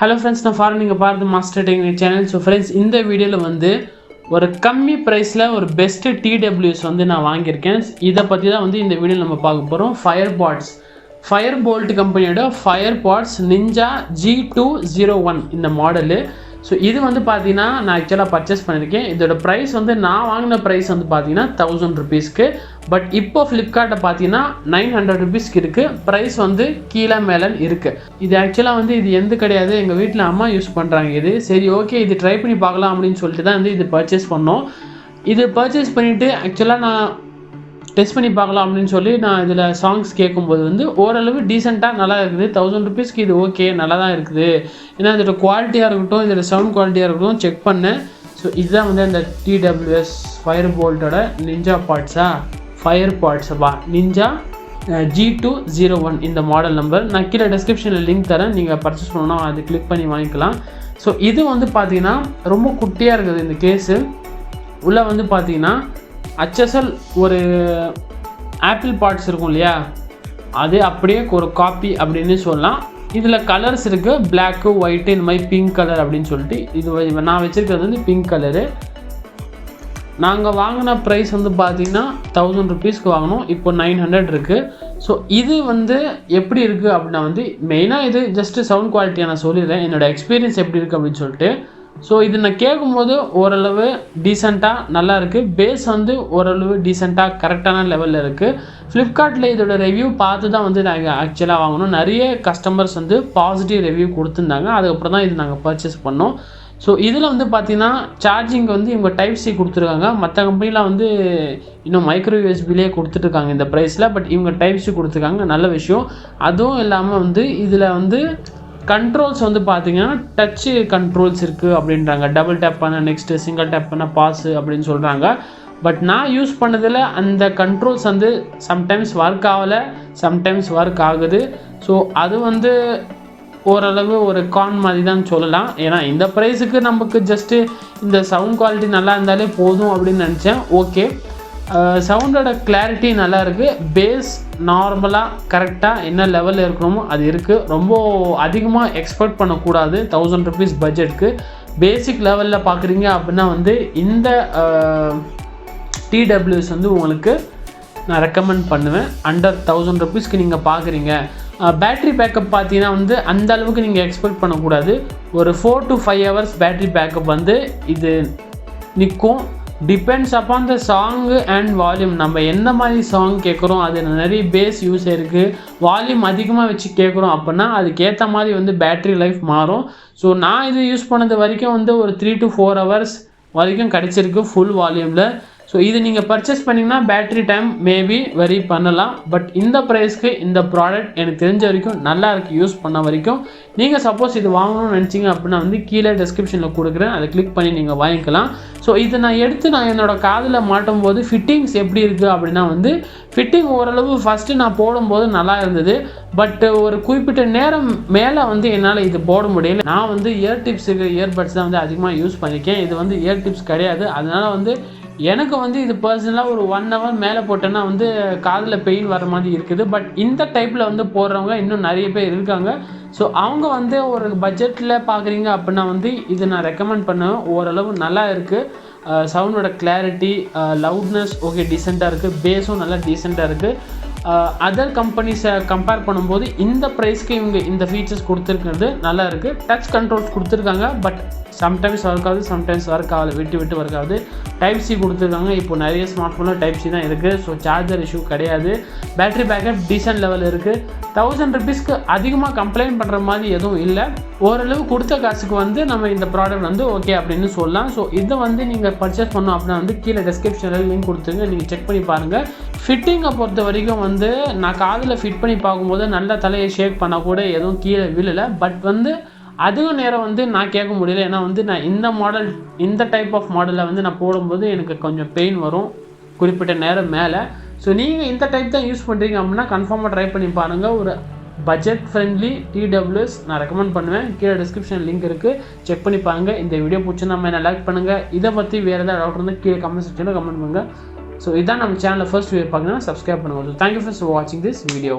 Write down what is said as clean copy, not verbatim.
Hello friends, நான் ஃபாரன் நீங்கள் பார்த்து master technique channel. So friends, இந்த வீடியோவில் வந்து ஒரு கம்மி ப்ரைஸில் ஒரு பெஸ்ட்டு TWS வந்து நான் வாங்கியிருக்கேன். இதை பற்றி தான் வந்து இந்த வீடியோவில் நம்ம பார்க்க போகிறோம். ஃபயர் போல்ட் கம்பெனியோட ஃபயர்பாட்ஸ் நிஞ்சா G201 இந்த மாடலு. ஸோ இது வந்து பார்த்தீங்கன்னா நான் ஆக்சுவலாக பர்ச்சேஸ் பண்ணியிருக்கேன். இதோட ப்ரைஸ் வந்து நான் வாங்கின ப்ரைஸ் வந்து பார்த்தீங்கன்னா 1000 rupeesக்கு. பட் இப்போ ஃப்ளிப்கார்ட்டில் பார்த்தீங்கன்னா 900 rupeesக்கு இருக்குது. ப்ரைஸ் வந்து கீழே மேலேன்னு இருக்குது. இது ஆக்சுவலாக வந்து இது எந்த கிடையாது, எங்கள் வீட்டில் அம்மா யூஸ் பண்ணுறாங்க. இது சரி ஓகே, இது ட்ரை பண்ணி பார்க்கலாம் அப்படின்னு சொல்லிட்டு தான் வந்து இது பர்ச்சேஸ் பண்ணோம். இது பர்ச்சேஸ் பண்ணிவிட்டு ஆக்சுவலாக நான் டெஸ்ட் பண்ணி பார்க்கலாம் அப்படின்னு சொல்லி நான் இதில் சாங்ஸ் கேட்கும்போது வந்து ஓரளவு டீசெண்டாக நல்லா இருக்குது. 1000 rupeesக்கு இது ஓகே, நல்லா தான் இருக்குது. ஏன்னா இதோட குவாலிட்டியாக இருக்கட்டும், இதோட சவுண்ட் குவாலிட்டியாக இருக்கட்டும் செக் பண்ணேன். ஸோ இதுதான் வந்து அந்த TWS ஃபயர் போல்ட்டோட நிஞ்சா ஃபயர்பாட்ஸப்பா நிஞ்சா G201 இந்த மாடல் நம்பர். நான் கீழே டிஸ்கிரிப்ஷனில் லிங்க் தரேன், நீங்கள் பர்ச்சேஸ் பண்ணணும்னா அது கிளிக் பண்ணி வாங்கிக்கலாம். ஸோ இது வந்து பார்த்தீங்கன்னா ரொம்ப குட்டியாக இருக்குது இந்த கேஸு. உள்ளே வந்து பார்த்தீங்கன்னா HSL ஒரு ஆப்பிள் பாட்ஸ் இருக்கும் இல்லையா, அது அப்படியே ஒரு காப்பி அப்படின்னு சொல்லலாம். இதில் கலர்ஸ் இருக்குது, பிளாக்கு ஒயிட்டு இந்த மாதிரி பிங்க் கலர் அப்படின்னு சொல்லிட்டு. இது நான் வச்சுருக்கிறது வந்து பிங்க் கலரு. நாங்கள் வாங்கின ப்ரைஸ் வந்து பார்த்திங்கன்னா 1000 rupeesக்கு வாங்கினோம். இப்போ 900 இருக்குது. ஸோ இது வந்து எப்படி இருக்குது அப்படின்னா வந்து மெயினாக இது ஜஸ்ட்டு சவுண்ட் குவாலிட்டியை நான் சொல்லிடுறேன், என்னோடய எக்ஸ்பீரியன்ஸ் எப்படி இருக்குது அப்படின்னு சொல்லிட்டு. ஸோ இது நான் கேட்கும்போது ஓரளவு டீசெண்டாக நல்லா இருக்குது. பேஸ் வந்து ஓரளவு டீசெண்டாக கரெக்டான லெவலில் இருக்குது. ஃப்ளிப்கார்ட்டில் இதோட ரிவ்யூ பார்த்து தான் வந்து நாங்கள் ஆக்சுவலாக வாங்கினோம். நிறைய கஸ்டமர்ஸ் வந்து பாசிட்டிவ் ரிவ்யூ கொடுத்துருந்தாங்க. அதுக்கப்புறம் தான் இது நாங்கள் பர்ச்சேஸ் பண்ணோம். ஸோ இதில் வந்து பார்த்திங்கன்னா சார்ஜிங் வந்து இவங்க டைப் சி கொடுத்துருக்காங்க. மற்ற கம்பெனியில் வந்து இன்னும் மைக்ரோ யூஎஸ்பிலே கொடுத்துட்ருக்காங்க இந்த ப்ரைஸில். பட் இவங்க டைப் சி கொடுத்துருக்காங்க, நல்ல விஷயம். அதுவும் இல்லாமல் வந்து இதில் வந்து கண்ட்ரோல்ஸ் வந்து பார்த்தீங்கன்னா டச்சு கண்ட்ரோல்ஸ் இருக்குது அப்படின்றாங்க. டபுள் டேப் பண்ண நெக்ஸ்ட்டு, சிங்கிள் டேப் பண்ண பாஸு அப்படின்னு சொல்கிறாங்க. பட் நான் யூஸ் பண்ணதில் அந்த கண்ட்ரோல்ஸ் வந்து சம்டைம்ஸ் ஒர்க் ஆகலை, சம்டைம்ஸ் ஒர்க் ஆகுது. ஸோ அது வந்து ஓரளவு ஒரு கான் மாதிரி தான் சொல்லலாம். ஏன்னா இந்த ப்ரைஸுக்கு நமக்கு ஜஸ்ட்டு இந்த சவுண்ட் குவாலிட்டி நல்லா இருந்தாலே போதும் அப்படின்னு நினச்சேன். ஓகே, சவுண்டோட கிளாரிட்டி நல்லா இருக்குது. பேஸ் நார்மலாக கரெக்டாக என்ன லெவலில் இருக்கணுமோ அது இருக்குது. ரொம்ப அதிகமாக எக்ஸ்பெக்ட் பண்ணக்கூடாது 1000 rupees பட்ஜெட்டுக்கு. பேசிக் லெவலில் பார்க்குறீங்க அப்படின்னா வந்து இந்த TWS வந்து உங்களுக்கு நான் ரெக்கமெண்ட் பண்ணுவேன். அண்டர் 1000 rupeesக்கு நீங்கள் பார்க்குறீங்க. பேட்ரி பேக்கப் பார்த்தீங்கன்னா வந்து அந்த அளவுக்கு நீங்கள் எக்ஸ்பெக்ட் பண்ணக்கூடாது. ஒரு 4 to 5 hours பேட்ரி பேக்கப் வந்து இது நிற்கும். Depends upon the song and volume. நம்ம எந்த மாதிரி சாங் கேட்குறோம், அது நிறைய பேஸ் யூஸ் இருக்குது, வால்யூம் அதிகமாக வச்சு கேட்குறோம் அப்படின்னா அதுக்கேற்ற மாதிரி வந்து பேட்ரி லைஃப் மாறும். ஸோ நான் இது யூஸ் பண்ணது வரைக்கும் வந்து ஒரு 3 to 4 hours வரைக்கும் கிடச்சிருக்கு ஃபுல் வால்யூமில். ஸோ இது நீங்கள் பர்ச்சேஸ் பண்ணிங்கன்னா பேட்ரி டைம் மேபி வெரி பண்ணலாம். பட் இந்த ப்ரைஸ்க்கு இந்த ப்ராடக்ட் எனக்கு தெரிஞ்ச வரைக்கும் நல்லா இருக்குது யூஸ் பண்ண வரைக்கும். நீங்கள் சப்போஸ் இது வாங்கணும்னு நினச்சிங்க அப்படின்னா வந்து கீழே டிஸ்கிரிப்ஷனில் கொடுக்குறேன், அதை கிளிக் பண்ணி நீங்கள் வாங்கிக்கலாம். ஸோ இதை நான் எடுத்து நான் என்னோடய காதில் மாட்டும் போது ஃபிட்டிங்ஸ் எப்படி இருக்குது அப்படின்னா வந்து ஃபிட்டிங் ஓரளவு ஃபஸ்ட்டு நான் போடும்போது நல்லா இருந்தது. பட் ஒரு குறிப்பிட்ட நேரம் மேலே வந்து என்னால் இது போட முடியல. நான் வந்து இயர்பட்ஸ் தான் வந்து அதிகமாக யூஸ் பண்ணியிருக்கேன். இது வந்து இயர் டிப்ஸ் கிடையாது. அதனால் வந்து எனக்கு வந்து இது பர்சனலாக ஒரு 1 hour மேலே போட்டேன்னா வந்து காதில் பெயின் வர மாதிரி இருக்குது. பட் இந்த டைப்பில் வந்து போடுறவங்க இன்னும் நிறைய பேர் இருக்காங்க. ஸோ அவங்க வந்து ஒரு பட்ஜெட்டில் பார்க்குறீங்க அப்படின்னா வந்து இது நான் ரெக்கமெண்ட் பண்ணுவேன். ஓரளவு நல்லா இருக்குது. சவுண்டோட கிளாரிட்டி, லவுட்னஸ் ஓகே டீசெண்டாக இருக்குது. பேஸும் நல்லா டீசெண்டாக இருக்குது. அதர் கம்பெனிஸை கம்பேர் பண்ணும்போது இந்த ப்ரைஸ்க்கு இவங்க இந்த ஃபீச்சர்ஸ் கொடுத்துருக்கிறது நல்லா இருக்குது. டச் கண்ட்ரோல்ஸ் கொடுத்துருக்காங்க. பட் சம்டைம்ஸ் ஒர்க் ஆகுது, சம்டைம்ஸ் ஒர்க் ஆகுது, விட்டு ஒர்க் ஆகுது. டைப் சி கொடுத்துருக்காங்க. இப்போ நிறைய ஸ்மார்ட் ஃபோனில் டைப் சி தான் இருக்குது. ஸோ சார்ஜர் இஷ்யூ கிடையாது. பேட்ரி பேக்கப் டீசென்ட் லெவல் இருக்குது. 1000 rupeesக்கு அதிகமாக கம்ப்ளைண்ட் பண்ணுற மாதிரி எதுவும் இல்லை. ஓரளவு கொடுத்த காசுக்கு வந்து நம்ம இந்த ப்ராடக்ட் வந்து ஓகே அப்படின்னு சொல்லலாம். ஸோ இதை வந்து நீங்கள் பர்ச்சேஸ் பண்ணோம் அப்படின்னா வந்து கீழே டிஸ்கிரிப்ஷனில் லிங்க் கொடுத்துருங்க, நீங்கள் செக் பண்ணி பாருங்கள். ஃபிட்டிங்கை பொறுத்த வரைக்கும் வந்து நான் காதில் ஃபிட் பண்ணி பார்க்கும்போது நல்ல தலையை ஷேக் பண்ணால் கூட எதுவும் கீழே விழலை. பட் வந்து அதிக நேரம் வந்து நான் கேட்க முடியல. ஏன்னா வந்து நான் இந்த டைப் ஆஃப் மாடலில் வந்து நான் போடும்போது எனக்கு கொஞ்சம் பெயின் வரும் குறிப்பிட்ட நேரம் மேலே. ஸோ நீங்கள் இந்த டைப் தான் யூஸ் பண்ணுறீங்க அப்படின்னா கன்ஃபார்மாக ட்ரை பண்ணி பாருங்கள். ஒரு பட்ஜெட் ஃப்ரெண்ட்லி TWS நான் ரெக்கமெண்ட் பண்ணுவேன். கீழே டிஸ்கிரிப்ஷன் லிங்க் இருக்குது, செக் பண்ணி பாருங்கள். இந்த வீடியோ பிடிச்சி நம்ம என்ன லைக் பண்ணுங்கள். இதை பற்றி வேறு ஏதாவது டவுட் இருந்தால் கீழே கமெண்ட் செக்ஷனில் கமெண்ட் பண்ணுங்கள். ஸோ இதான் நம்ம சேனலில் ஃபர்ஸ்ட் வீடியோ பார்க்கணுன்னா சப்ஸ்கிரைப் பண்ணுங்கள். ஸோ தேங்க்யூ ஃபார் வாட்சிங் திஸ் வீடியோ.